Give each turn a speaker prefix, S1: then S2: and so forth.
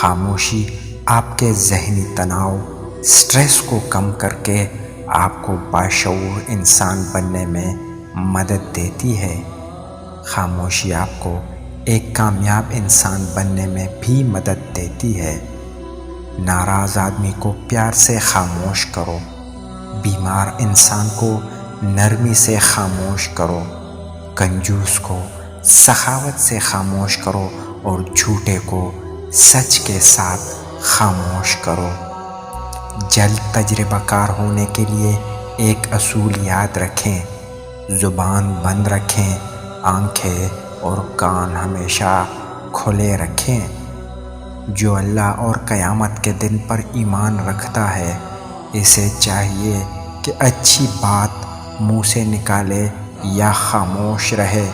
S1: خاموشی آپ کے ذہنی تناؤ، سٹریس کو کم کر کے آپ کو باشعور انسان بننے میں مدد دیتی ہے۔ خاموشی آپ کو ایک کامیاب انسان بننے میں بھی مدد دیتی ہے۔ ناراض آدمی کو پیار سے خاموش کرو، بیمار انسان کو نرمی سے خاموش کرو، کنجوس کو سخاوت سے خاموش کرو اور جھوٹے کو سچ کے ساتھ خاموش کرو۔ جلد تجربہ کار ہونے کے لیے ایک اصول یاد رکھیں: زبان بند رکھیں، آنکھیں اور کان ہمیشہ کھلے رکھیں۔ جو اللہ اور قیامت کے دن پر ایمان رکھتا ہے، اسے چاہیے کہ اچھی بات منہ سے نکالے یا خاموش رہے،